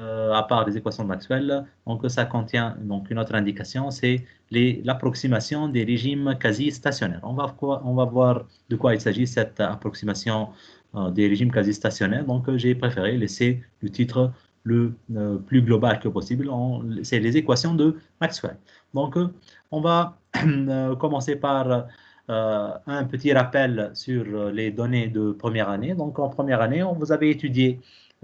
à part les équations de Maxwell, donc ça contient donc une autre indication, c'est l'approximation des régimes quasi-stationnaires. On va voir de quoi il s'agit, cette approximation des régimes quasi-stationnaires. Donc j'ai préféré laisser le titre le plus global que possible. C'est les équations de Maxwell. Donc on va commencer par un petit rappel sur les données de première année. Donc en première année, vous avez étudié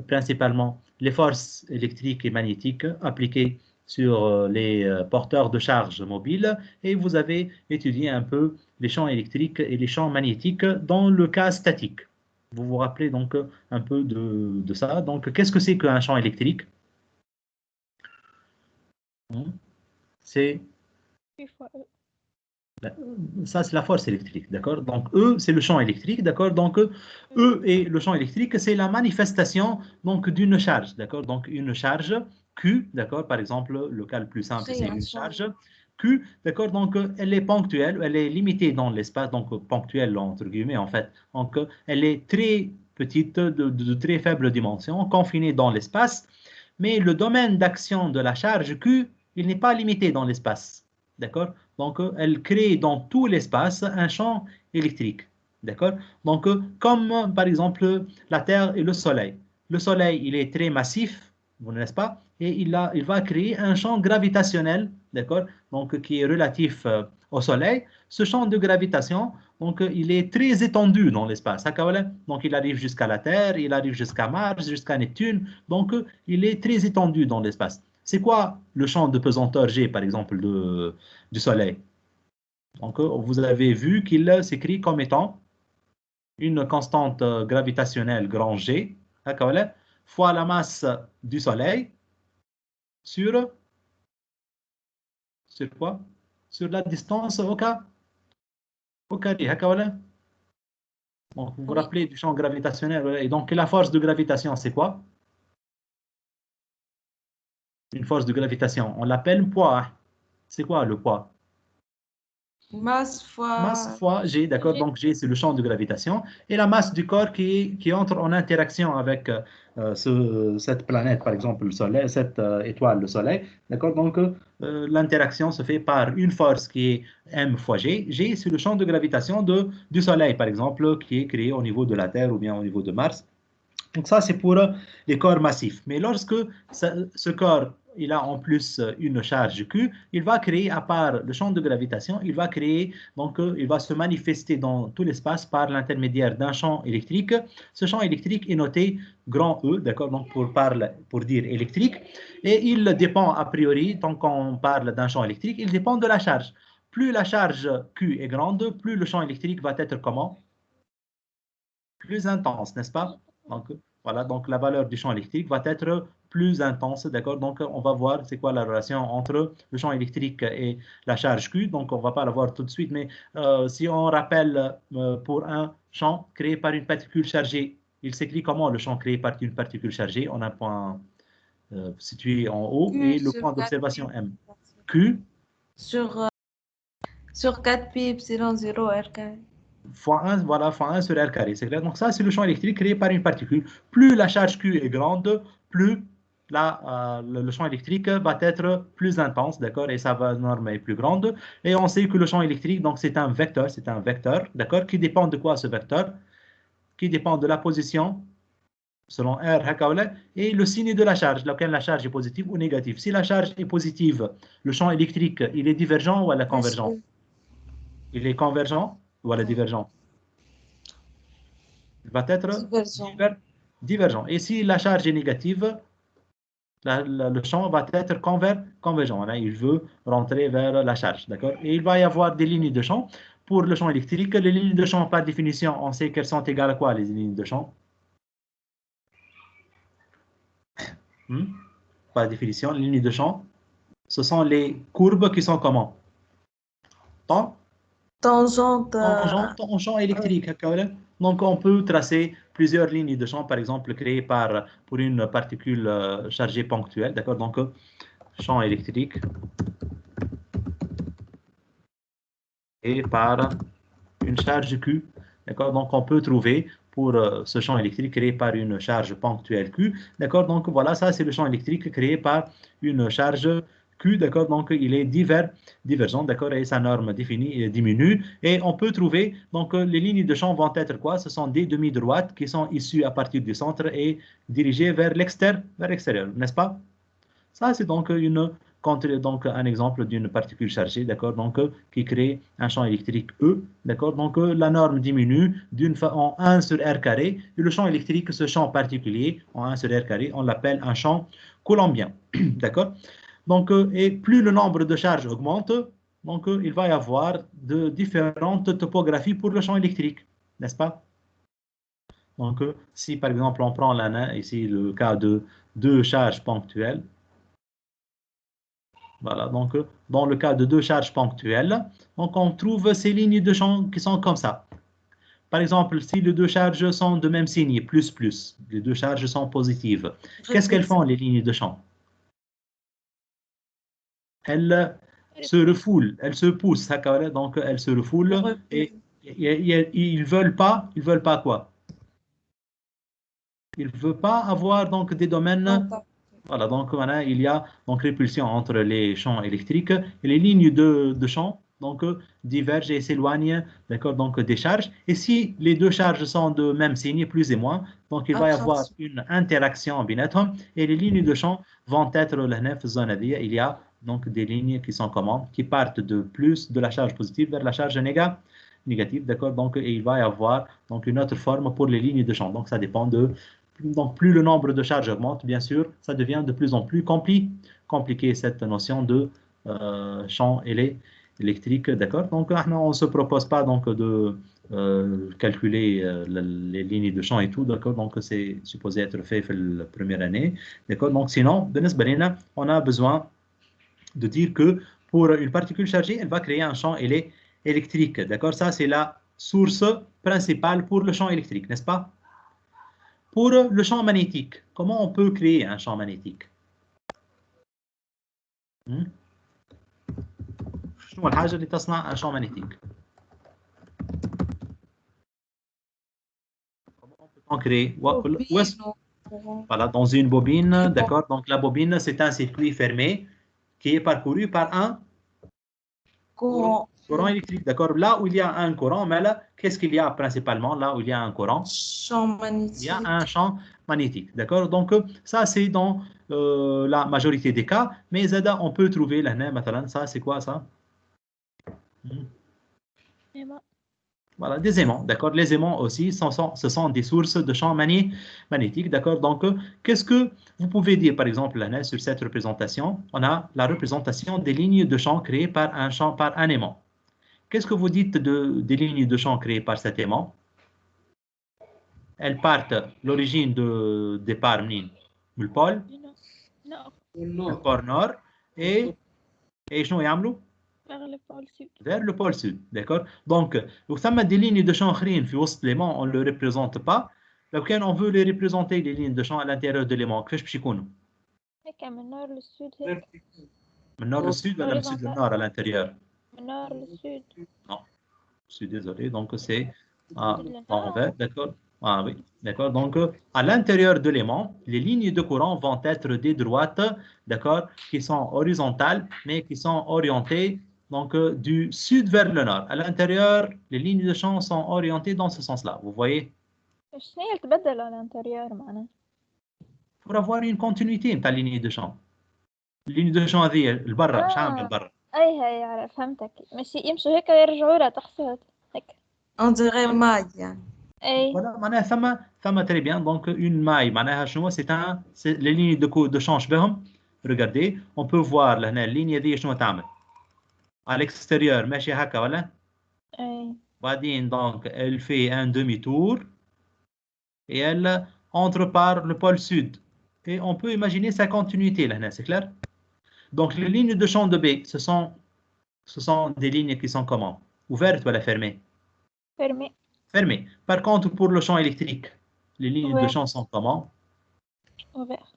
principalement les forces électriques et magnétiques appliquées sur les porteurs de charge mobiles et vous avez étudié un peu les champs électriques et les champs magnétiques dans le cas statique. Vous vous rappelez donc un peu de ça. Donc, qu'est-ce que c'est qu'un champ électrique? C'est ça, c'est la force électrique, d'accord? Donc, E, c'est le champ électrique, d'accord? Donc, E et le champ électrique, c'est la manifestation donc d'une charge, d'accord? Donc, une charge Q, d'accord? Par exemple, le cas le plus simple, c'est une charge Q, d'accord? Donc, elle est ponctuelle, elle est limitée dans l'espace, donc ponctuelle entre guillemets, en fait. Donc, elle est très petite, de très faible dimension, confinée dans l'espace, mais le domaine d'action de la charge Q, il n'est pas limité dans l'espace, d'accord? Donc, elle crée dans tout l'espace un champ électrique. D'accord? Donc, comme par exemple la Terre et le Soleil. Le Soleil, il est très massif, n'est-ce pas? Et il va créer un champ gravitationnel, d'accord? Donc, qui est relatif au Soleil. Ce champ de gravitation, donc, il est très étendu dans l'espace. Donc, il arrive jusqu'à la Terre, il arrive jusqu'à Mars, jusqu'à Neptune. Donc, il est très étendu dans l'espace. C'est quoi le champ de pesanteur G, par exemple, du Soleil? Donc, vous avez vu qu'il s'écrit comme étant une constante gravitationnelle grand G, d'accord, fois la masse du Soleil sur, sur quoi? Sur la distance au carré, d'accord. Donc, vous vous Oui. rappelez du champ gravitationnel. Et donc, la force de gravitation, c'est quoi? Une force de gravitation. On l'appelle poids. C'est quoi le poids? Masse Masse fois fois G, d'accord? G. Donc G, c'est le champ de gravitation. Et la masse du corps qui entre en interaction avec cette planète, par exemple le Soleil, cette étoile, le Soleil, d'accord? Donc l'interaction se fait par une force qui est M fois G. G, c'est le champ de gravitation du Soleil, par exemple, qui est créé au niveau de la Terre ou bien au niveau de Mars. Donc ça, c'est pour les corps massifs. Mais lorsque ce corps, il a en plus une charge Q, il va créer, à part le champ de gravitation, il va créer, donc il va se manifester dans tout l'espace par l'intermédiaire d'un champ électrique. Ce champ électrique est noté grand E, d'accord, donc pour dire électrique. Et il dépend a priori, tant qu'on parle d'un champ électrique, il dépend de la charge. Plus la charge Q est grande, plus le champ électrique va être comment? Plus intense, n'est-ce pas? Donc, voilà, donc la valeur du champ électrique va être plus intense, d'accord? Donc, on va voir c'est quoi la relation entre le champ électrique et la charge Q. Donc, on ne va pas la voir tout de suite, mais si on rappelle pour un champ créé par une particule chargée, il s'écrit comment le champ créé par une particule chargée? On a un point situé en haut Q et le sur point 4 d'observation pi. M. Q Sur, sur 4 pi epsilon 0 R carré. fois 1, voilà, fois 1 sur R carré, c'est clair. Donc ça, c'est le champ électrique créé par une particule. Plus la charge Q est grande, plus le champ électrique va être plus intense, d'accord, et sa norme est plus grande. Et on sait que le champ électrique, donc c'est un vecteur, d'accord, qui dépend de quoi ce vecteur? Qui dépend de la position, selon R, hakaoula, et le signe de la charge, laquelle la charge est positive ou négative. Si la charge est positive, le champ électrique, il est divergent ou elle est Plus convergent? E. Il est convergent ou elle est divergent? Il va être Divergent. divergent. Et si la charge est négative, le champ va être convergent. Là, il veut rentrer vers la charge. D'accord? Et il va y avoir des lignes de champ. Pour le champ électrique, les lignes de champ, par définition, on sait qu'elles sont égales à quoi, les lignes de champ? Hmm? Par définition, les lignes de champ, ce sont les courbes qui sont comment? Tant Tangente. en champ électrique. Donc, on peut tracer plusieurs lignes de champ, par exemple, créées pour une particule chargée ponctuelle. D'accord? Donc, champ électrique et par une charge Q. D'accord? Donc, on peut trouver pour ce champ électrique créé par une charge ponctuelle Q. D'accord? Donc voilà, ça c'est le champ électrique créé par une charge Q. D'accord? Donc il est divergent. D'accord? Et sa norme définie diminue. Et on peut trouver, donc les lignes de champ vont être quoi? Ce sont des demi-droites qui sont issues à partir du centre et dirigées vers l'extérieur, n'est-ce pas? Ça, c'est donc un exemple d'une particule chargée, d'accord, donc qui crée un champ électrique E, d'accord, donc la norme diminue en 1 sur R carré, et le champ électrique, ce champ particulier, en 1 sur R carré, on l'appelle un champ coulombien, d'accord. Donc, et plus le nombre de charges augmente, donc il va y avoir de différentes topographies pour le champ électrique, n'est-ce pas? Donc, si par exemple on prend ici le cas de deux charges ponctuelles, voilà, donc dans le cas de deux charges ponctuelles, donc on trouve ces lignes de champ qui sont comme ça. Par exemple, si les deux charges sont de même signe, plus, plus, les deux charges sont positives, qu'est-ce qu'elles font les lignes de champ? Elles se refoulent, elles se poussent, donc elles se refoulent et ils veulent pas quoi? Ils ne veulent pas avoir donc des domaines. Voilà, donc voilà, il y a donc répulsion entre les champs électriques et les lignes de champ donc divergent et s'éloignent, d'accord, donc des charges. Et si les deux charges sont de même signe, plus et moins, donc il va y avoir une interaction بيناتهم et les lignes de champ vont être هنا في الزونة دي. Il y a donc des lignes qui sont comment? Qui partent de plus de la charge positive vers la charge négative, d'accord? Donc et il va y avoir donc une autre forme pour les lignes de champ. Donc ça dépend de donc, plus le nombre de charges augmente, bien sûr, ça devient de plus en plus compliqué cette notion de champ électrique, d'accord? Donc, on ne se propose pas donc de calculer les lignes de champ et tout, d'accord? Donc, c'est supposé être fait la première année, d'accord? Donc, sinon, on a besoin de dire que pour une particule chargée, elle va créer un champ électrique, d'accord? Ça, c'est la source principale pour le champ électrique, n'est-ce pas? Pour le champ magnétique, comment on peut créer un champ magnétique? شنو الحاجة اللي تصنع un champ magnétique? Comment peut-on créer? Voilà, dans une bobine, d'accord? Donc la bobine, c'est un circuit fermé qui est parcouru par un courant électrique, d'accord? Là où il y a un courant, mais là, qu'est-ce qu'il y a principalement là où il y a un courant? Champ magnétique. Il y a un champ magnétique, d'accord? Donc, ça, c'est dans la majorité des cas, mais Zada, on peut trouver là, ça, c'est quoi ça? Voilà, des aimants, d'accord? Les aimants aussi, ce sont des sources de champs magnétiques, d'accord? Donc, qu'est-ce que vous pouvez dire, par exemple, là, sur cette représentation? On a la représentation des lignes de champ créées par un aimant. Qu'est-ce que vous dites des lignes de champ créées par cet aimant? Elles partent, l'origine de départ, le pôle? Le pôle nord. Et شنو يعملوا؟ vers le pôle sud, d'accord? Donc, ثم des lignes de champ اخرين في وسط l'aimant, on ne le représente pas. لو كان on veut les représenter les lignes de champ à l'intérieur de l'aimant, كيفاش باش يكونوا؟ من النور للسود هيك. من النور للسود ولا من السود للنور à l'intérieur? من النور للسود. Non, je suis désolé, donc c'est envers, d'accord? Ah oui, d'accord. Donc, à l'intérieur de l'aimant, les lignes de courant vont être des droites, d'accord, qui sont horizontales, mais qui sont orientées donc du sud vers le nord. À l'intérieur, les lignes de champ sont orientées dans ce sens-là. Vous voyez? شنو هي تبدل على الانتريور معناها؟ Pour avoir une continuité de ta ligne de champ. Ligne de champ هذه البرة شو عاملة البرة؟ هي عرفت فهمتك. ماشي يمشوا هيك ويرجعوا لها تحصل هيك. On dirait maille يعني. Voilà, معناها ثم très bien. Donc une maille معناها شنو؟ c'est les lignes de champ شبههم. Regardez, on peut voir هنا اللينية دي شنو تعمل. À l'extérieur ماشي هكا ولا؟ بعدين donc elle fait un demi-tour et elle entre par le pôle sud. Et on peut imaginer sa continuité là, c'est clair? Donc les lignes de champ de B, ce sont des lignes qui sont comment? Ouvertes ou fermées? Fermées. Fermées. Par contre, pour le champ électrique, les lignes de champ sont comment? Ouvertes.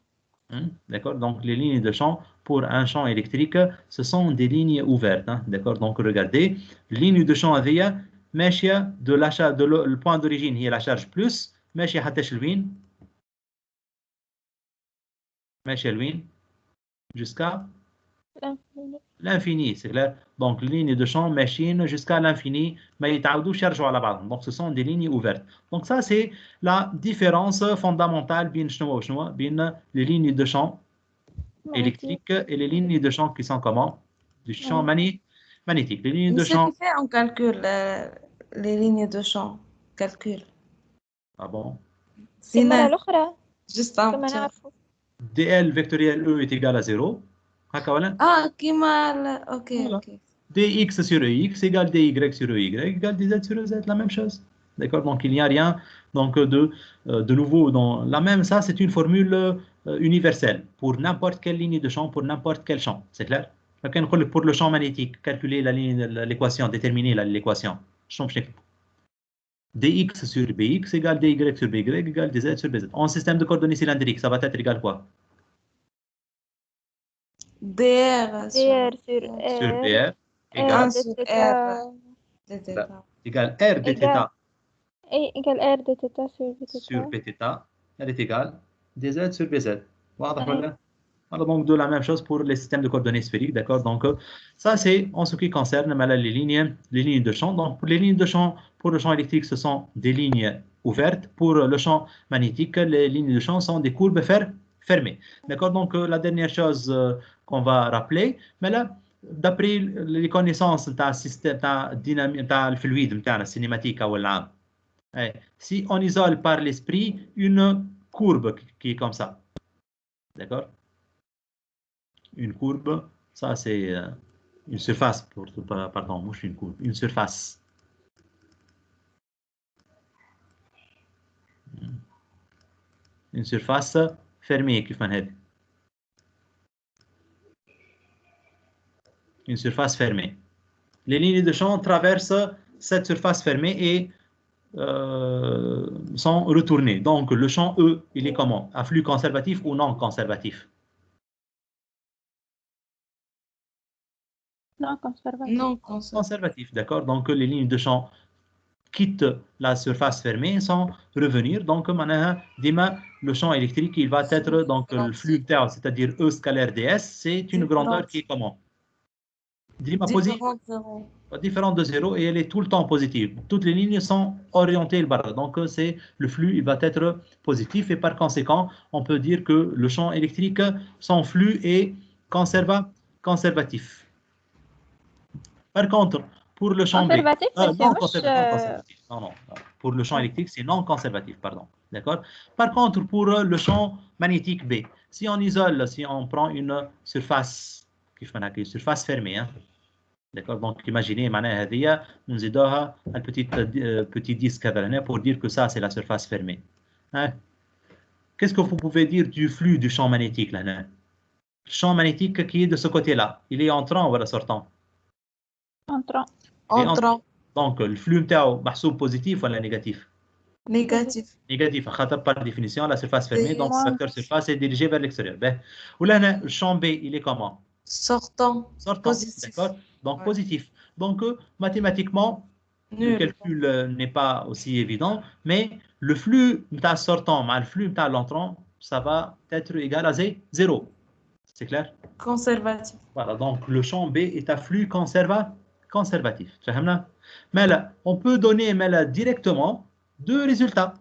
D'accord? Donc les lignes de champ pour un champ électrique, ce sont des lignes ouvertes. D'accord? Donc regardez, ligne de champ AVIA, ماشيه de l'achat de le point d'origine هي la charge plus ماشيه حتى لوين ماشيه لوين jusqu'à l'infini, c'est clair. Donc, les lignes de champ machine jusqu'à l'infini, mais ils تعودوش يرجعوا على بعضهم. Donc, ce sont des lignes ouvertes. Donc, ça, c'est la différence fondamentale بين les lignes de champ électriques et les lignes de champ qui sont comment? Du champ magnétique. Les lignes de Mais ce champ. qui fait, on calcule les lignes de champ. Calcule. Ah bon? في المرة Sinon, الأخرى juste un كما petit. نعرفوا. dl vectoriel E est égal à 0. هكا ولا؟ Ah, qui mal. Ok, Voilà. ok. dx sur ex égale dy sur ey égale dz sur ez, la même chose. D'accord? Donc, il n'y a rien donc, de nouveau dans la même. Ça, c'est une formule universelle pour n'importe quelle ligne de champ, pour n'importe quel champ. C'est clair? Pour le champ magnétique, calculer l'équation, déterminer l'équation. dx sur bx égale dy sur by égale dz sur bz. En système de coordonnées cylindriques, ça va être égal quoi? DR DR sur Sur R. br Ah, égale, sur θ. R. égale r de Égale. θ أي égal R de θ sur B sur θ. pθ, elle est égale dz sur bz. واضح Ouais. ولا؟ Alors, donc, de la même chose pour les systèmes de coordonnées sphériques, d'accord? Donc, ça, c'est en ce qui concerne les lignes de champ. Donc, pour les lignes de champ, pour le champ électrique, ce sont des lignes ouvertes. Pour le champ magnétique, les lignes de champ sont des courbes fermées. D'accord? Donc, la dernière chose qu'on va rappeler, mais là, d'après les connaissances du système, du fluide, du cinématique, si on isole par l'esprit une courbe qui est comme ça, d'accord? Une courbe, ça c'est une surface, pardon, moi je suis une courbe, une surface. Une surface fermée, une surface fermée. Les lignes de champ traversent cette surface fermée et sont retournées. Donc le champ E, il est comment? À flux conservatif ou non conservatif? Non conservatif. Non, Conservatif, d'accord? Donc les lignes de champ quittent la surface fermée sans revenir. Donc, le champ électrique, il va être donc le flux tau, c'est-à-dire E scalaire ds, c'est une grandeur qui est comment? Différente de 0 et elle est tout le temps positive. Toutes les lignes sont orientées le bas. Donc, c'est le flux, il va être positif et par conséquent, on peut dire que le champ électrique, son flux est conservatif. Par contre, pour le champ B, conservatif, non conservatif, non, pour le champ électrique, c'est non conservatif, pardon, d'accord? Par contre, pour le champ magnétique B, si on isole, si on prend une surface, surface fermée, hein, d'accord? Donc, imaginez, معناها نزيدوها petit disque هذا pour dire que ça, c'est la surface fermée. Hein? Qu'est-ce que vous pouvez dire du flux du champ magnétique là? Le champ magnétique qui est de ce côté-là, il est entrant ou sortant? entrant. Entrant. Donc, le flux est محسوب positif ou négatif? Négatif. Négatif. Par définition, la surface fermée, donc le facteur surface est dirigé vers l'extérieur. Ou là, le champ B, il est comment? Sortant. Sortant. Positif. D'accord? Donc, Ouais. positif. Donc, mathématiquement, le calcul n'est pas aussi évident, mais le flux sortant, le flux l'entrant, ça va être égal à 0. C'est clair? Conservatif. Voilà, donc le champ B est à flux conservatif. Mais là, on peut donner directement deux résultats.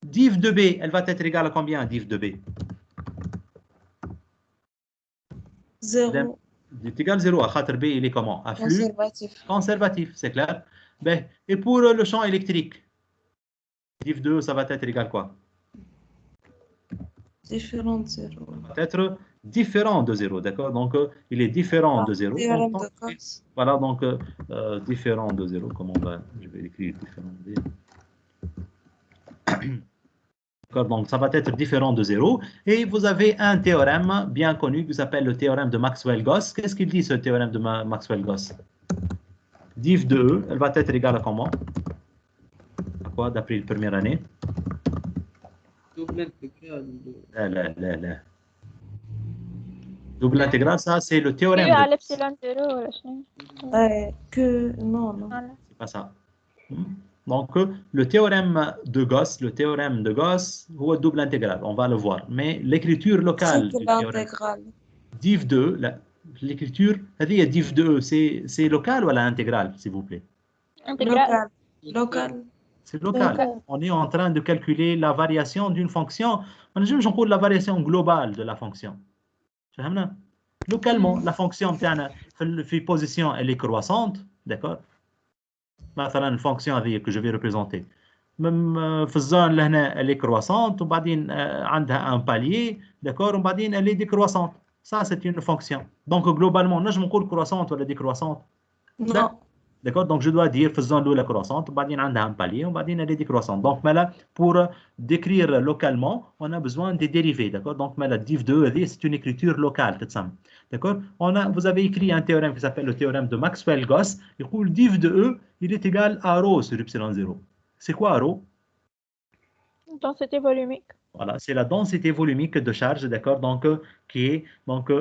Div de B, elle va être égale à combien, div de B? 0. C'est égal à 0. À B, il est comment? À flux conservatif, c'est clair. Et pour le champ électrique, div 2, ça va être égal à quoi? Différent de 0. Ça va être différent de 0, d'accord? Donc, il est différent de 0. Donc, voilà, donc, différent de 0, comment on va... Je vais écrire différent de 0. D'accord, donc, ça va être différent de 0. Et vous avez un théorème bien connu qui s'appelle le théorème de Maxwell-Goss. Qu'est-ce qu'il dit, ce théorème de Maxwell-Goss? Div de E, elle va être égale à comment? À quoi, d'après la première année? Double intégral. لا. Double intégral, ça c'est le théorème. على epsilon 0 ولا شنو؟ Que non. C'est pas ça. Donc, le théorème de Gauss, c'est le double intégral, on va le voir. Mais l'écriture locale C'est du théorème l'intégrale. div 2, l'écriture, c'est-à-dire div 2, c'est local ou intégral, s'il vous plaît? انتجرال. Local. C'est local. Local. On est en train de calculer la variation d'une fonction. Je parle la variation globale de la fonction. فهمنا؟ Localement, la fonction بتاعنا في position, elle est croissante, d'accord? مثلا الفونكسيون هذه que je vais représenter. Même في الزون اللي هنا elle est croissante وبعدين عندها un palier, d'accord? وبعدين elle est décroissante. Ça c'est une fonction. Donc globalement, نجم نقول croissante ولا décroissante. Non. D'accord? Donc je dois dire في الزون الأولى croissante وبعدين عندها un palier وبعدين elle est décroissante. Donc là, pour décrire localement, on a besoin des dérivés, d'accord? Donc là, div 2 c'est une écriture locale, d'accord? Vous avez écrit un théorème qui s'appelle le théorème de Maxwell-Goss. Il dit div de E, il est égal à ρ sur epsilon 0. C'est quoi ρ? densité volumique. Voilà, c'est la densité volumique de charge, d'accord? Donc, qui est donc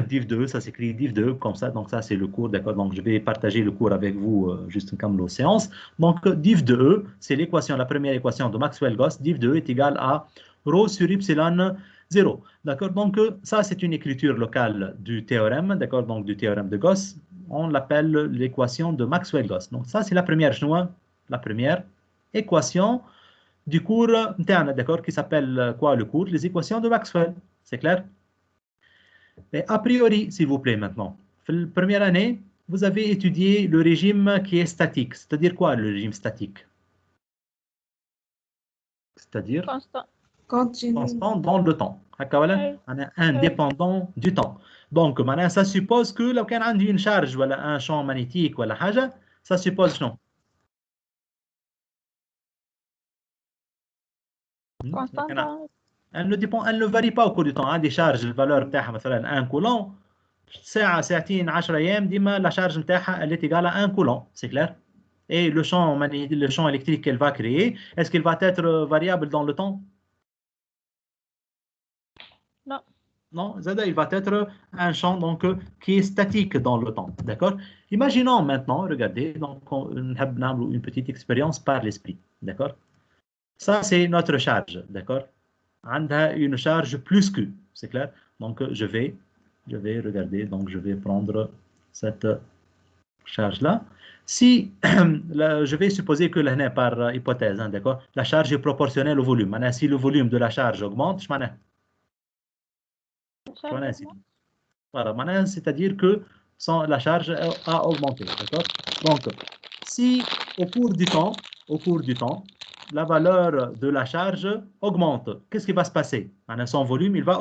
div 2, ça s'écrit div 2 comme ça. Donc, ça, c'est le cours, d'accord? Donc, je vais partager le cours avec vous juste comme la séance. Donc, div de E, c'est l'équation, la première équation de Maxwell-Goss. Div de E est égal à ρ sur epsilon 0. D'accord? Donc, ça, c'est une écriture locale du théorème, d'accord? Donc, du théorème de Gauss. On l'appelle l'équation de Maxwell-Goss. Donc, ça, c'est la première équation du cours interne, d'accord, qui s'appelle quoi le cours? Les équations de Maxwell, c'est clair? Et a priori, s'il vous plaît, maintenant, la première année, vous avez étudié le régime qui est statique. C'est-à-dire quoi le régime statique? C'est-à-dire constant. Continue. constant dans le temps. On est indépendant du temps. Donc, maintenant, ça suppose que لو كان عندي une charge ou un champ magnétique ou حاجة, ça suppose non. constant. Elle ne varie pas au cours du temps. Des charges, la valeur بتاعها مثلا 1 coulomb, ساعة ساعتين 10 أيام ديما la charge بتاعها elle est égale à 1 coulomb, c'est clair? Et le champ électrique qu'elle va créer, est-ce qu'il va être variable dans le temps? Non. Non, il va être un champ donc, qui est statique dans le temps. D'accord? Imaginons maintenant, regardez, donc on a une petite expérience par l'esprit. D'accord? Ça, c'est notre charge. D'accord? On a une charge plus Q. C'est clair? Donc, je vais regarder, donc je vais prendre cette charge-là. Si, je vais supposer que là, par hypothèse, hein, d'accord? La charge est proportionnelle au volume. Maintenant, si le volume de la charge augmente, voilà, maintenant, c'est-à-dire que la charge a augmenté. D'accord? Donc, si au cours du temps, la valeur de la charge augmente, qu'est-ce qui va se passer? Maintenant, son volume, il va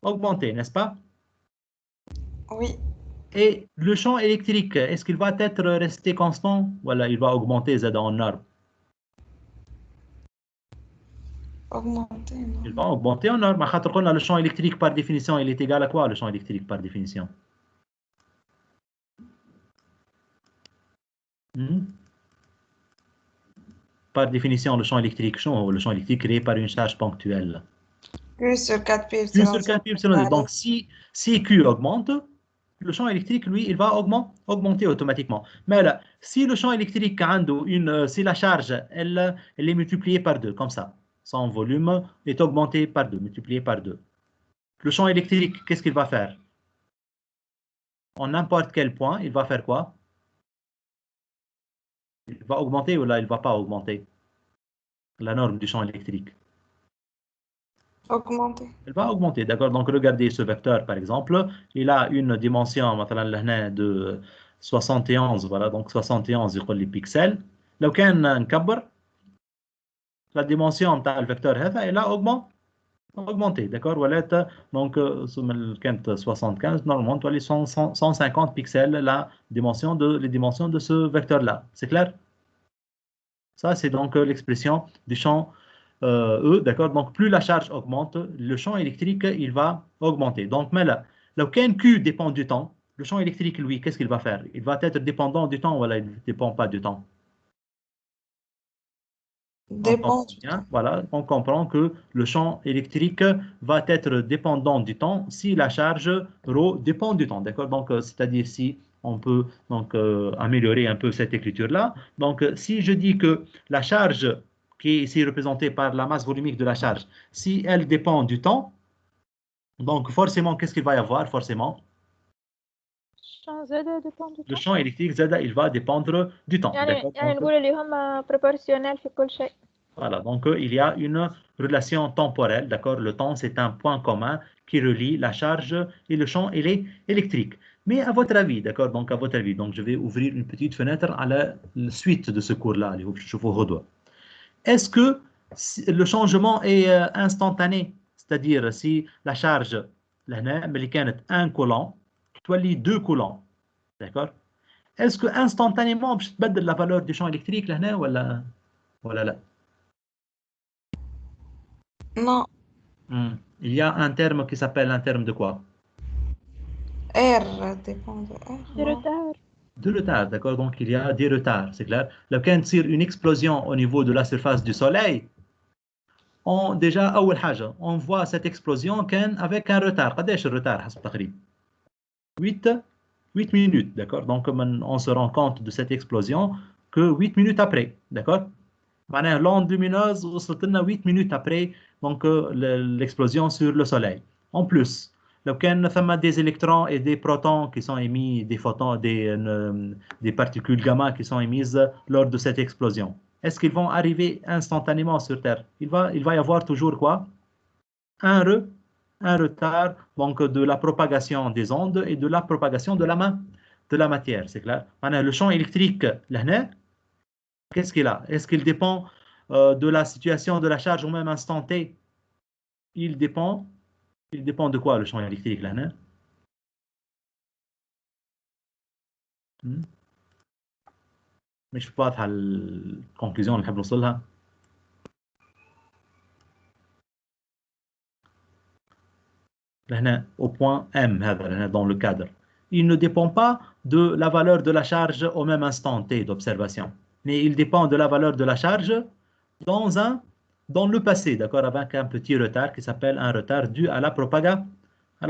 augmenter, n'est-ce pas? Oui. Et le champ électrique, est-ce qu'il va être resté constant? Voilà, il va augmenter Z en norme. Augmenter, non. Il va augmenter en norme. Le champ électrique par définition, il est égal à quoi le champ électrique par définition? Par définition, le champ électrique créé par une charge ponctuelle. Q sur 4 pi Q epsilon sur 4 pi 0. epsilon 0. Donc, si Q augmente, le champ électrique, lui, il va augmenter automatiquement. Mais là, si le champ électrique, si la charge, elle est multipliée par 2, comme ça, son volume est augmenté par 2, multiplié par 2. Le champ électrique, qu'est-ce qu'il va faire? En n'importe quel point, il va faire quoi? Il va augmenter ou là, il ne va pas augmenter? La norme du champ électrique. Augmenter. Elle va augmenter, d'accord? Donc, regardez ce vecteur, par exemple. Il a une dimension de 71, voilà, donc 71 les pixels. لو كان نكبر, la dimension du vecteur, elle a augmenté, d'accord? Donc, quand 75, normalement, tu as les 150 pixels, les dimensions de ce vecteur-là. C'est clair? Ça, c'est donc l'expression du champ E, d'accord? Donc, plus la charge augmente, le champ électrique, il va augmenter. Donc, mais là, quand Q dépend du temps, le champ électrique, lui, qu'est-ce qu'il va faire? Il va être dépendant du temps ou il ne dépend pas du temps? Dépend du temps. Voilà, on comprend que le champ électrique va être dépendant du temps si la charge ρ dépend du temps, d'accord? Donc, c'est-à-dire si on peut donc améliorer un peu cette écriture-là. Donc, si je dis que la charge qui est ici représentée par la masse volumique de la charge, si elle dépend du temps, donc forcément, qu'est-ce qu'il va y avoir forcément? champ Z dépend du Le temps. champ électrique Z, il va dépendre du temps. يعني D'accord? يعني Donc, نقول اللي هما proportionnel في كل شيء. voilà, donc il y a une relation temporelle, d'accord? Le temps, c'est un point commun qui relie la charge et le champ électrique. Mais à votre avis, d'accord? Donc, à votre avis, donc je vais ouvrir une petite fenêtre à la suite de ce cours-là. Est-ce que le changement est instantané? C'est-à-dire, si la charge, اللي كانت 1 coulomb, تولي 2 coulombs, d'accord? Est-ce que instantanément باش تبدل la valeur du champ électrique لهنا ولا لا؟ Non. Il y a un terme qui s'appelle un terme de quoi? R dépend de R. Du non. retard. De retard, d'accord? Donc il y a des retards, c'est clair. لو كان تصير une explosion au niveau de la surface du soleil, déjà أول حاجة on voit cette explosion كان avec un retard. قداش الريتار حسب التقريب؟ 8 minutes, d'accord? Donc on se rend compte de cette explosion que 8 minutes après, d'accord? معناها l'onde lumineuse وصلت لنا 8 minutes après donc l'explosion sur le soleil. En plus, لو كان ثم des électrons et des protons qui sont émis, des photons, des particules gamma qui sont émises lors de cette explosion, est-ce qu'ils vont arriver instantanément sur Terre? Il va y avoir toujours quoi? Un retard donc de la propagation des ondes et de la propagation de la matière, c'est clair? Le champ électrique, لهنا, qu'est-ce qu'il a? Est-ce qu'il dépend de la situation de la charge au même instant T? Il dépend de quoi le champ électrique là? مش واضحة الكونكلوزيون اللي نحب نوصلها. لهنا au point M هذا لهنا dans le cadre. Il ne dépend pas de la valeur de la charge au même instant T d'observation, mais il dépend de la valeur de la charge dans le passé, d'accord, avec un petit retard qui s'appelle un retard dû à la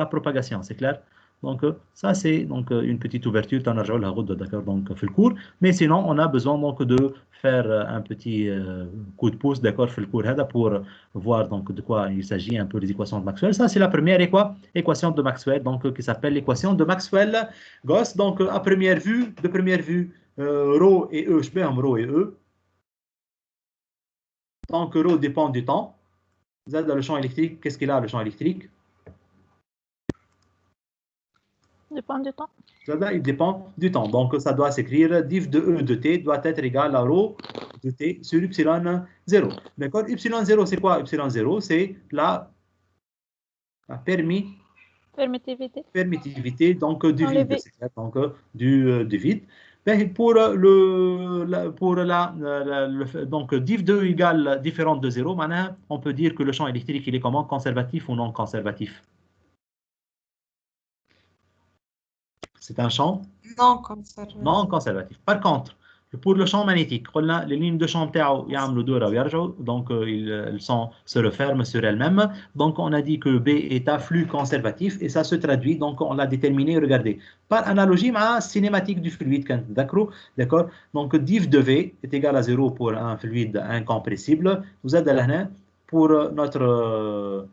propagation, c'est clair? Donc ça c'est donc une petite ouverture d'accord, donc في الcours, mais sinon on a besoin donc de faire un petit coup de pouce, d'accord, في الcours هذا pour voir donc de quoi il s'agit un peu les équations de Maxwell. Ça c'est la première équation de Maxwell, donc qui s'appelle l'équation de Maxwell-Gauss. Donc à première vue, ρ et E, je mets ρ et E. Tant que ρ dépend du temps, Z le champ électrique, qu'est-ce qu'il a le champ électrique? Dépend du temps. Il dépend du temps. Donc, ça doit s'écrire div de E de T doit être égal à ρ de T sur epsilon 0. D'accord? Epsilon 0, c'est quoi? Epsilon 0, c'est la permittivité donc, du vide. Donc, du vide. Donc, div 2 égale différente de 0, maintenant, on peut dire que le champ électrique, il est comment? Conservatif ou non conservatif? C'est un champ non conservatif. Par contre, pour le champ magnétique, les lignes de champ donc ils se referment sur elles-mêmes. Donc on a dit que B est un flux conservatif et ça se traduit, donc on l'a déterminé, regardez, par analogie à la cinématique du fluide. D'accord? Donc div de V est égal à 0 pour un fluide incompressible. Vous êtes là pour notre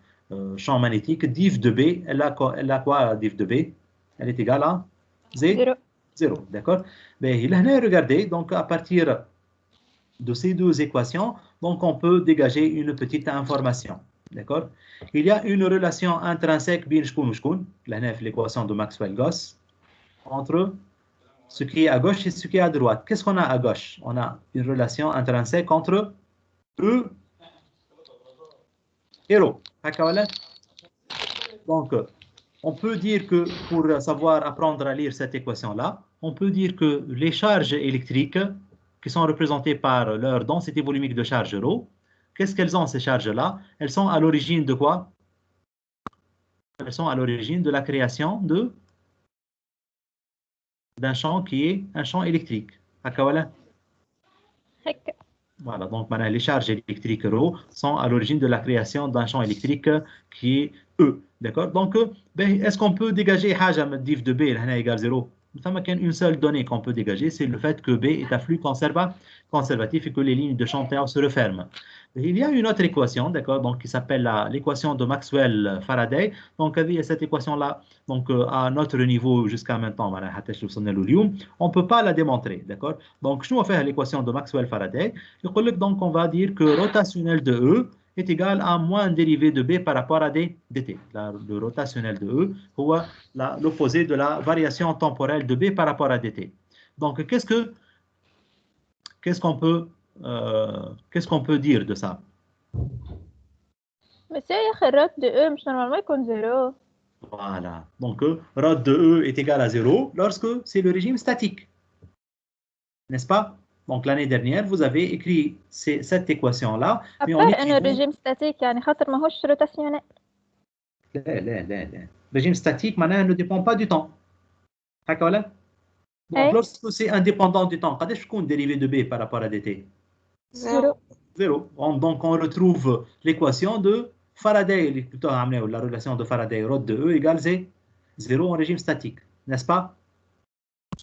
champ magnétique, div de B, elle a quoi div de B? Elle est égale à 0, d'accord? Mais regardez, donc à partir de ces deux équations, donc on peut dégager une petite information, d'accord? Il y a une relation intrinsèque l'équation de Maxwell-Gauss entre ce qui est à gauche et ce qui est à droite. Qu'est-ce qu'on a à gauche? On a une relation intrinsèque entre E et ρ. Donc, on peut dire que pour savoir apprendre à lire cette équation-là, on peut dire que les charges électriques qui sont représentées par leur densité volumique de charge ρ, qu'est-ce qu'elles ont ces charges-là? Elles sont à l'origine de quoi? Elles sont à l'origine de la création d'un champ qui est un champ électrique. Voilà, donc maintenant les charges électriques ρ sont à l'origine de la création d'un champ électrique qui est E. D'accord? Donc, est-ce qu'on peut dégager حاجة من div de B égale 0? il y a une seule donnée qu'on peut dégager, c'est le fait que B est un flux conservatif et que les lignes de champ T se referment. Il y a une autre équation, d'accord, donc qui s'appelle l'équation de Maxwell-Faraday. Donc, il y a cette équation-là, donc à notre niveau jusqu'à maintenant, on ne peut pas la démontrer, d'accord. Donc, je vais faire l'équation de Maxwell-Faraday. Donc, on va dire que rotationnel de E est égal à moins dérivé de B par rapport à dt. Le rotationnel de E, ou l'opposé de la variation temporelle de B par rapport à dt. Donc, qu'est-ce qu'on peut dire de ça? بس يا أخي الرات de E مش normalement يكون 0. Voilà. Donc, rho de E est égal à 0 lorsque c'est le régime statique. N'est-ce pas? Donc, l'année dernière, vous avez écrit cette équation-là. mais إنه الرجيم statique يعني خاطر ماهوش روتاسيونيل. لا. Régime statique, maintenant, ne dépend pas du temps. D'accord? Donc, lorsque c'est indépendant du temps, qu'est-ce qu'on dérivé de B par rapport à dt? 0. Donc, on retrouve l'équation de Faraday, la relation de Faraday, rho de E égale 0 en régime statique, n'est-ce pas?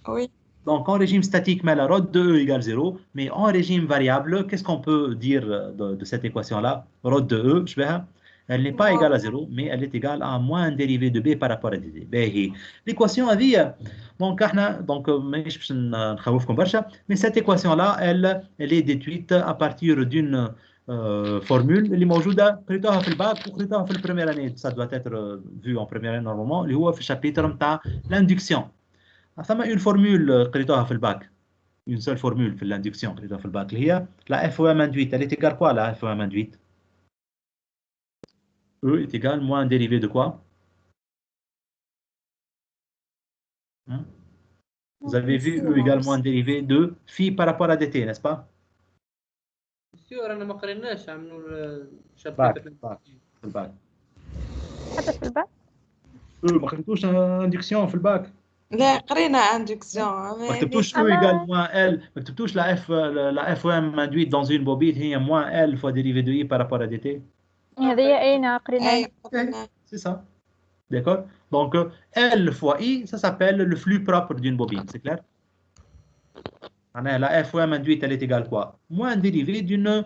Oui. Donc, en régime statique, mais la rho de E égale 0, mais en régime variable, qu'est-ce qu'on peut dire de cette équation-là? Rho de E, elle n'est pas égale à 0, mais elle est égale à moins un dérivé de B par rapport à dt. L'équation a dit, donc, mais cette équation-là, elle est déduite à partir d'une formule اللي موجودة قريتوها في الباك وقريتوها في première année. Ça doit être vu en première année normalement, اللي هو في الشابيتر نتاع l'induction. ثم une formule قريتوها في الباك, une seule formule في l'induction قريتوها في الباك اللي هي la FOM induite. Elle est égale quoi la FOM induite? E est égal moins un dérivé de quoi? Vous avez vu E égale moins un dérivé de phi par rapport à dt, n'est-ce pas? سيور انا ما قريناش عملوا باك الشابتر في الباك. حتى في الباك؟ ما قريتوش اندكسيون في الباك؟ لا قرينا اندكسيون. ما كتبتوش E égale moins L, ما كتبتوش la FOM induite dans une bobine هي moins L fois dérivé de I par rapport à dt. هذه أين قريناها؟ C'est ça. D'accord? Donc, L fois I, ça s'appelle le flux propre d'une bobine, c'est clair? La FOM induite, elle est égale quoi? Moins un dérivé d'une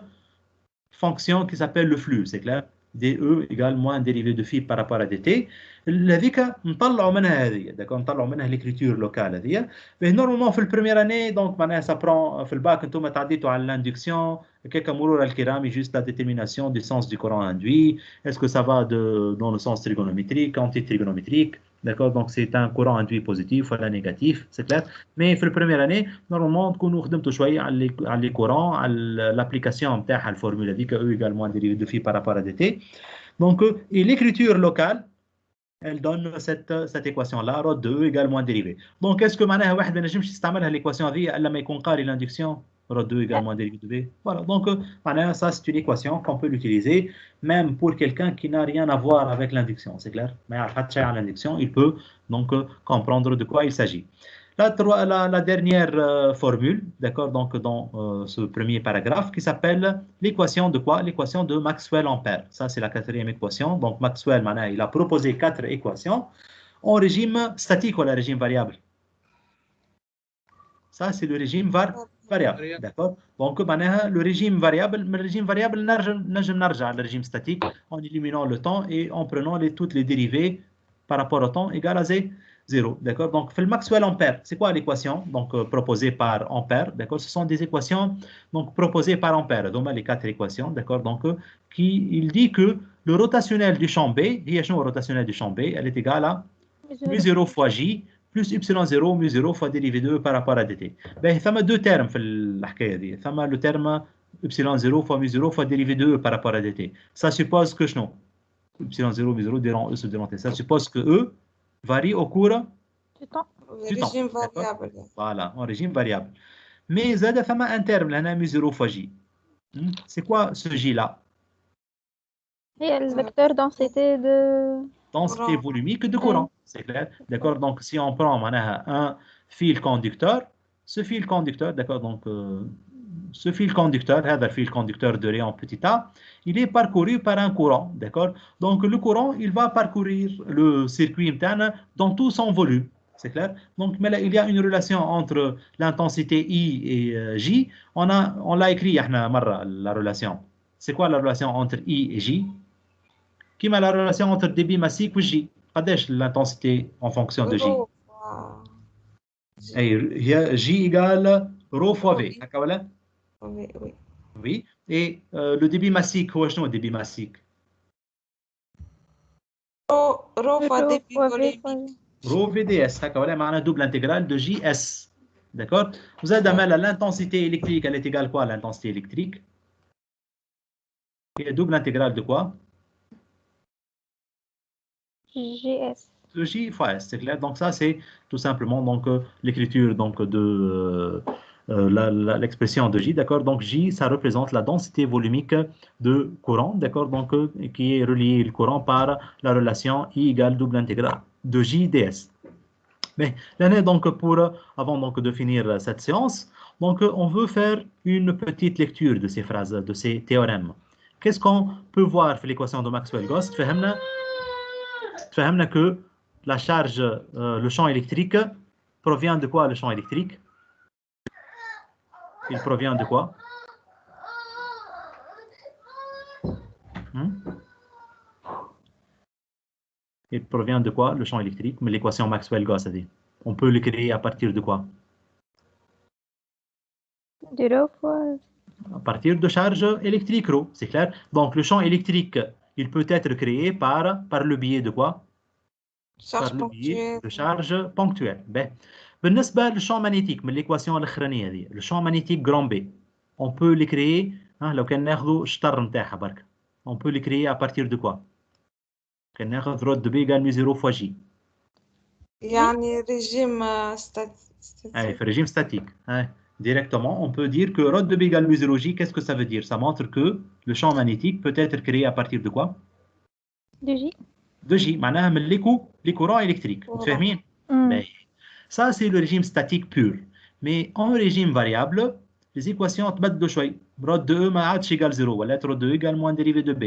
fonction qui s'appelle le flux, c'est clair? DE égale moins un dérivé de phi par rapport à dt. هذيك نطلعوا منها هذه, d'accord? نطلعوا منها l'écriture locale هذه. Mais normalement في البريمير année, donc معناها ça prend في الباك انتم تعديتوا على l'induction, كيك مرور الكرام, juste la détermination du sens du courant induit. Est-ce que ça va dans le sens trigonométrique, anti-trigonométrique? D'accord? Donc c'est un courant induit positif ou négatif, c'est clair? Mais في البريمير année, normalement تكونوا خدمتوا شويه على les courants, على l'application نتاعها الفورمولا هذيك E égale moins dérivé de phi par rapport à dt. Donc et l'écriture locale, elle donne cette équation-là, rho de E égale moins dérivé. Donc, est-ce que معناها واحد ما نجمش يستعملها l'équation هذه إلا ما يكون قاري l'induction rho de E égale moins dérivé de B? Voilà. Donc, معناها ça c'est une équation qu'on peut l'utiliser même pour quelqu'un qui n'a rien à voir avec l'induction, c'est clair? ما يعرف حتى شيء على l'induction, il peut donc comprendre de quoi il s'agit. La dernière formule, d'accord, donc dans ce premier paragraphe, qui s'appelle l'équation de quoi? L'équation de Maxwell-Ampère. Ça, c'est la quatrième équation. Donc, Maxwell, maintenant, il a proposé 4 équations en régime statique ou en régime variable. Ça, c'est le régime variable, d'accord? Donc, maintenant, le régime variable, نرجع le régime statique en éliminant le temps et en prenant toutes les dérivées par rapport au temps égale à 0, d'accord? Donc, le Maxwell-Ampère, c'est quoi l'équation donc proposée par Ampère, d'accord? Ce sont des équations donc proposées par Ampère, donc les 4 équations, d'accord? Donc, il dit que le rotationnel du champ B, le rotationnel du champ B, elle est égale à mu0 fois J plus y0 mu0 fois dérivé de E par rapport à dt. Ben, il y a deux termes في الحكاية دي. Il y a le terme y0 fois mu0 fois dérivé de E par rapport à dt. Ça suppose que non. y0 mu0 durant E sur durant T. Ça suppose que E varie au cours du temps. Régime variable. Voilà, en régime variable. Mais il y a un terme, là, mu0 fois J. C'est quoi ce J-là? C'est le vecteur densité volumique de courant, c'est clair? D'accord? Donc, si on prend un fil conducteur, ce fil conducteur, d'accord? Donc, ce fil conducteur, le fil conducteur de rayon petit a, il est parcouru par un courant, d'accord? Donc, le courant, il va parcourir le circuit interne dans tout son volume, C'est clair? Donc, mais là, il y a une relation entre l'intensité I et J. On l'a écrit, la relation. C'est quoi la relation entre I et J? Qui met la relation entre débit massif et J? قديش l'intensité en fonction de J? رو J égale ρ fois V. Oui. هكا ولا؟ وي وي Oui. Et le débit massique, هو شنو الدébit massique? رو فا دي بي فوليميك Rho VDS, هكا ولا معناها double intégrale de JS. D'accord? Vous avez l'intensité électrique, elle est égale quoi l'intensité électrique? Et double intégrale de quoi? GS. De J fois S, c'est clair. Donc ça, c'est tout simplement donc l'écriture donc de l'expression de J, d'accord? Donc J, ça représente la densité volumique de courant, d'accord? Donc qui est relié le courant par la relation I égale double intégrale de J ds. Mais l'année donc avant donc de finir cette séance, donc on veut faire une petite lecture de ces phrases, de ces théorèmes. Qu'est-ce qu'on peut voir dans l'équation de Maxwell-Gauss? فهمنا que la charge, le champ électrique provient de quoi le champ électrique? Il provient de quoi? Il provient de quoi le champ électrique? Mais l'équation Maxwell-Gauss, on peut le créer à partir de quoi? De rho fois. À partir de charge électrique ρ, c'est clair. Donc le champ électrique, il peut être créé par le biais de quoi? Par le biais de charge ponctuelle. بالنسبة للشامp magnétique من l'équation الأخرانية هذه، le champ magnétique grand B, on peut le créer لو كان ناخذوا الشطر نتاعها برك. On peut le créer à partir de quoi? كان ناخذ ρ de B égale mu 0 fois J. يعني ريجيم في régime statique. Directement, on peut dire que ρ de B égale mu 0 J, qu'est-ce que ça veut dire? Ça montre que le champ magnétique peut être créé à partir de quoi? De J. De J, معناها من les courants électriques. فاهمين؟ Ça, c'est le régime statique pur. Mais en régime variable, les équations تبدلوا شوي. ρ de E ما عادش égal 0 ولا ρ de E égale moins dérivé de B.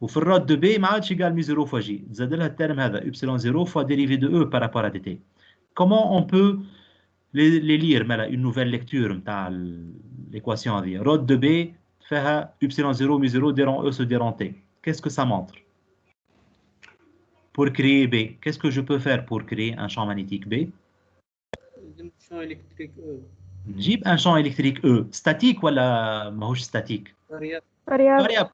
وفي الرod de B ما عادش égal mu 0 fois J. تزاد لها الترم هذا epsilon 0 fois dérivé de E par rapport à dt. Comment on peut les lire une nouvelle lecture نتاع l'équation هذه؟ ρ de B فيها epsilon 0 mu 0 dérend E se dérend T. Qu'est-ce que ça montre? Pour créer B, qu'est-ce que je peux faire pour créer un champ magnétique B? champ électrique E. نجيب un champ électrique E, statique ولا ماهوش statique? Variable.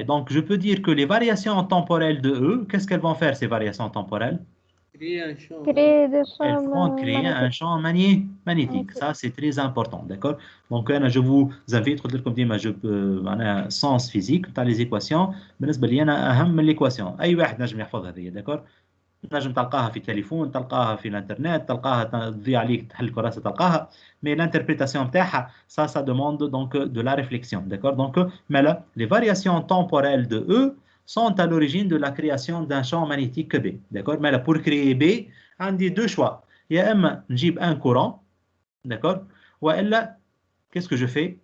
Donc je peux dire que les variations temporelles de E, qu'est-ce qu'elles vont faire ces variations temporelles? Créer un champ. Créer des champs Elles vont créer un champ magnétique. Ça, c'est très important, d'accord? Donc, je vous invite, comme dit, je peux, sens physique, dans les équations, بالنسبة لي أنا أهم من الإيكواسيون. أي واحد نجم يحفظ هذه، d'accord? نجم تلقاها في التليفون، تلقاها في الانترنت، تلقاها تضيع عليك تحل كراسة تلقاها. Mais l'interprétation بتاعها, ça demande donc de la réflexion, d'accord? Donc, mais là, les variations temporelles de E sont à l'origine de la création d'un champ magnétique B, d'accord? Mais là, pour créer B, on a deux choix. Il y a un courant, d'accord? Ou là, qu'est-ce que je fais?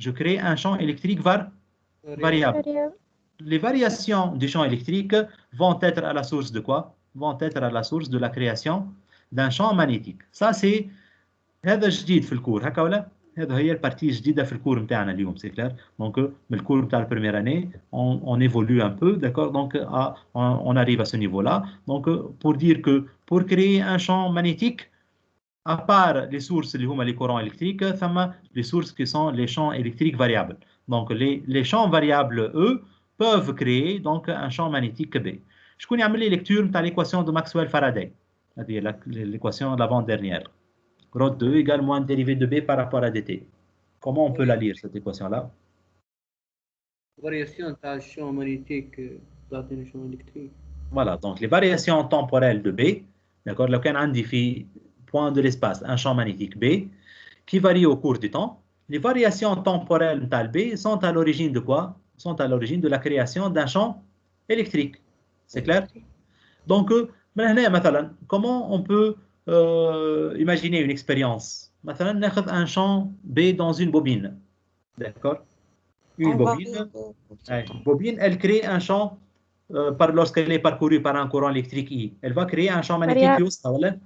Je crée un champ électrique variable. Les variations du champ électrique vont être à la source de quoi? Vont être à la source de la création d'un champ magnétique. Ça, c'est هذا جديد في الكور هكا ولا؟ هذا هي البارتي جديدة في الكور نتاعنا اليوم c'est clair. Donc من الكور نتاع première année on évolue un peu, d'accord? Donc on arrive à ce niveau-là. Donc pour dire que pour créer un champ magnétique, à part les sources اللي هما les courants électriques, ثم les sources qui sont les champs électriques variables. Donc les champs variables eux peuvent créer donc un champ magnétique B. شكون يعمل لي lecture نتاع l'équation de Maxwell-Faraday؟ هذه l'équation de l'avant-dernière. Rho de E égale moins dérivé de B par rapport à dt. Comment on peut la lire, cette équation-là? Variation d'un champ magnétique dans un champ électrique. Voilà, donc les variations temporelles de B, d'accord, là, on définit point de l'espace, un champ magnétique B, qui varie au cours du temps. Les variations temporelles de B sont à l'origine de quoi? Sont à l'origine de la création d'un champ électrique. C'est clair? Donc, comment on peut imaginer une expérience. Maintenant, on a un champ B dans une bobine. D'accord? Une bobine, elle crée un champ lorsqu'elle est parcourue par un courant électrique I, elle va créer un champ magnétique Variable. في وسطها ولا؟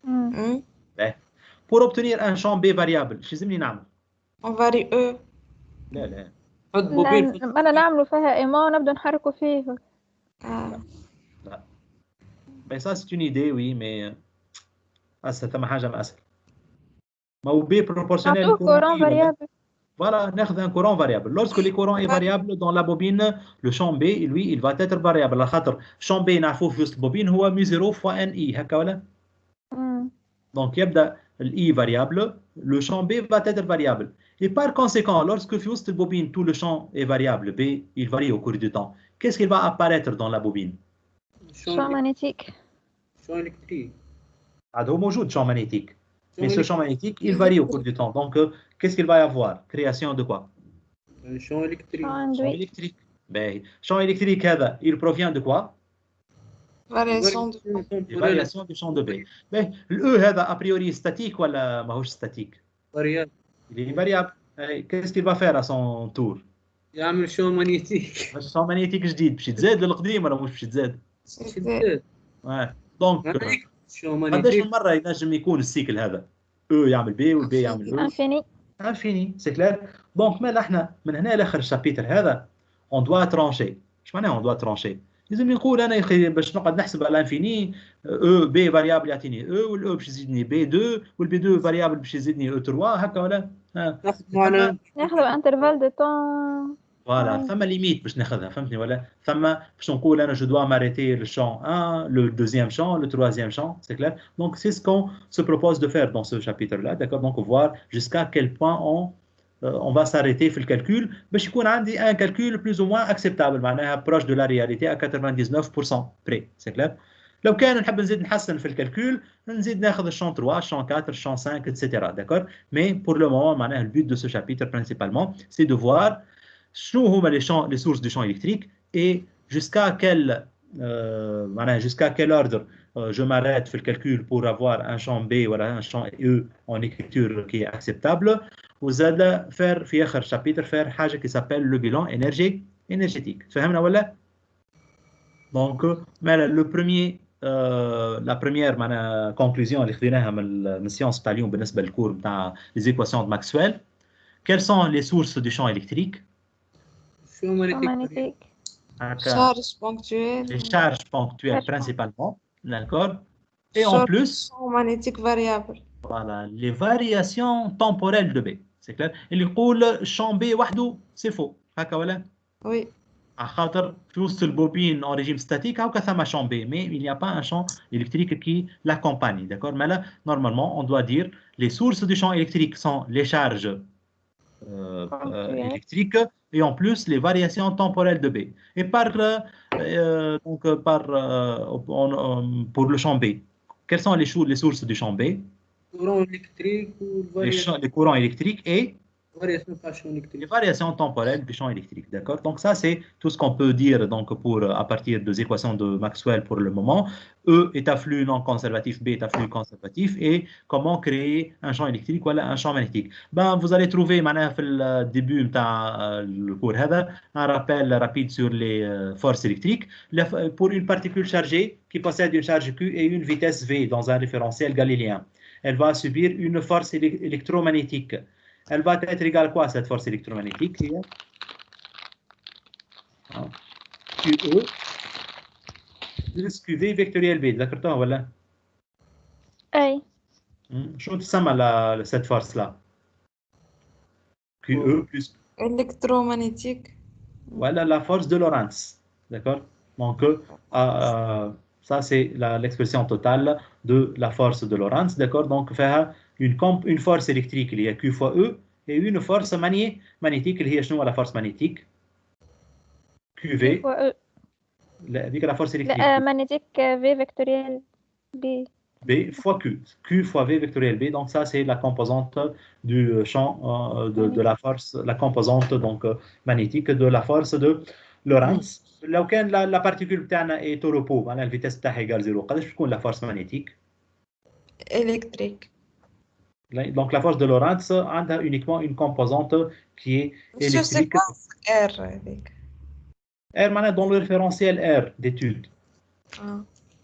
Hmm. Pour obtenir un champ B variable شو لازمني نعمل؟ On varie E. لا حط بوبين في أنا نعمله فيها إيمان ونبدأ نحركه فيه. Ah. لا. Mais ça c'est une idée oui mais أسهل ثم حاجة ما أسهل. ما هو B proportionnel نعطوه au courant courant I ولا؟ variable. Voilà, ناخذ un courant variable. Lorsque le courant est variable dans la bobine, le champ B, lui, il va être variable. على خاطر champ B نعرفوه في وسط البوبين هو mu0 fois NI هكا ولا؟ Donc يبدأ I variable, le champ B va être variable. Et par conséquent, lorsque في وسط البوبين tout le champ est variable B, il varie au cours du temps. Qu'est-ce qui va apparaître dans la bobine? champ magnétique. champ électrique. عاد هو موجود champ magnétique. Mais ce électrique. champ magnétique, il varie au cours du temps. Donc, qu'est-ce qu'il va y avoir? Création de quoi? Un champ électrique. champ Champ induit. électrique. Ben, champ électrique, هذا, il provient de quoi? Variation de Des variations du champ de B. Ben, le E هذا a priori statique ولا ماهوش statique? variable. Il est variable. Qu'est-ce qu'il va faire à son tour? يعمل champ magnétique. champ magnétique جديد باش يتزاد للقديم ولا مش باش يتزاد؟ شدة. دونك champ قداش magnétique. من مرة ينجم يكون السيكل هذا؟ E يعمل B والB يعمل E. infini. Infini, c'est clair. Donc, mais là, من هنا لاخر الشابيتر هذا on doit trancher. ايش معناها on doit trancher؟ لازم نقول انا يا اخي باش نقعد نحسب على الانفيني او بي فاريابل يعطيني او والاو باش يزيدني بي 2 والبي 2 فاريابل باش يزيدني او 3 هكا ولا؟ ناخذ معنا ناخذ انترفال دو طون. فوالا ثم ليميت باش ناخذها فهمتني ولا؟ ثم باش نقول انا جو دوا ماريتي le champ 1, le deuxième champ, le troisième champ, c'est clair. Donc c'est ce qu'on se propose de faire dans ce chapitre-là, d'accord? Donc voir jusqu'à quel point on va s'arrêter في الكالكول باش يكون عندي un calcul plus ou moins acceptable معناها proche de la réalité à 99% près, c'est clair. لو كان نحب نزيد نحسن في الكالكول نزيد ناخذ الشون 3, الشون 4, الشون 5, etc. D'accord? Mais pour le moment, معناها le but de ce chapitre principalement, c'est de voir شنو هما les sources du champ électrique et jusqu'à quel ordre je m'arrête في الكالكول pour avoir un champ B ou un champ E en écriture qui est acceptable. وزاد faire في آخر chapitre faire حاجة qui s'appelle le bilan énergétique. فهمنا ولا؟ Donc le premier la première conclusion اللي خذيناها من السيونس تاع اليوم بالنسبة للكور نتاع les équations de Maxwell. Quelles sont les sources du champ électrique? champ magnétique. magnétique. Charge ponctuelle. Les charges ponctuelles principalement, d'accord? Et en plus, Champ magnétique variable. voilà, les variations temporelles de B. C'est clair? اللي يقول champ B وحده c'est faux. هكا ولا؟ Oui. À خاطر في وسط البوبين en régime statique هاكا ثما champ B, mais il n'y a pas un champ électrique qui l'accompagne, d'accord? Mais là, normalement, on doit dire les sources du champ électrique sont les charges électriques et en plus les variations temporelles de B. Et pour le champ B, quelles sont les sources du champ B? courant électrique ou Les courants électriques et variation par champ les électrique. variations temporelles du champ électrique. D'accord? Donc ça, c'est tout ce qu'on peut dire donc, à partir des équations de Maxwell pour le moment. E est un flux non conservatif, B est un flux conservatif. Et comment créer un champ électrique ou un champ magnétique. Ben, vous allez trouver maintenant, au début le cours, un rappel rapide sur les forces électriques. Pour une particule chargée qui possède une charge Q et une vitesse V dans un référentiel galiléen, elle va subir une force électromagnétique. Elle va être égale à quoi cette force électromagnétique? QE plus QV vectoriel B. D'accord ولا؟ أي. شو تسمى cette force là? QE plus Électromagnétique. voilà la force de Lorentz. D'accord? Donc ça c'est l'expression totale de la force de Lorentz. D'accord? Donc faire une force électrique il y a Q fois E et une force magnétique il y a la force magnétique QV avec la force électrique لا magnétique V vectoriel B. B fois Q fois V vectoriel B. Donc ça c'est la composante du champ de la force, la composante donc magnétique de la force de Lorentz. لو كان la particule بتاعنا est au repos معناها الفيتاس بتاعها égal 0 قداش بتكون la force magnétique؟ Électrique. Donc la force de Lorentz a uniquement une composante qui est électrique. Je sais pas R avec. R معناها dans le référentiel R d'études. Ah.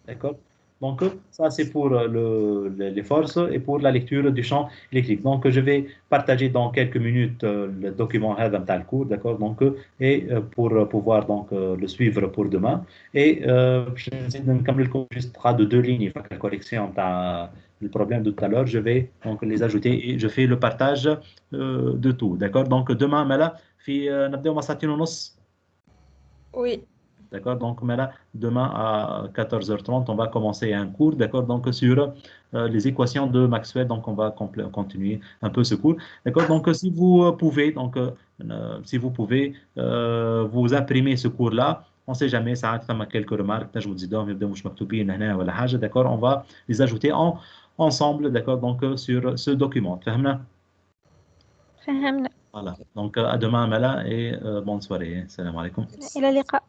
D'accord? Donc, ça, c'est pour les forces et pour la lecture du champ électrique. Donc, je vais partager dans quelques minutes le document dans le cours, d'accord? Donc, et pour pouvoir donc, le suivre pour demain. Et je vais essayer de me le juste de 2 lignes, il faut que la correction, le problème de tout à l'heure, je vais donc les ajouter et je fais le partage de tout, d'accord? Donc, demain, Mala, نبدأ مع ساعتين ونص. Oui. D'accord? Donc, maintenant, demain à 14h30, on va commencer un cours, d'accord? Donc, sur les équations de Maxwell. Donc, on va continuer un peu ce cours. D'accord? Donc, si vous pouvez, si vous pouvez vous imprimer ce cours-là, on ne sait jamais, ça a quelques remarques. Je vous dis, d'accord? On va les ajouter ensemble, d'accord? Donc, sur ce document. فهمنا. Voilà. Donc, à demain, Mala, et bonne soirée. Salam alaikum. إلى اللقاء.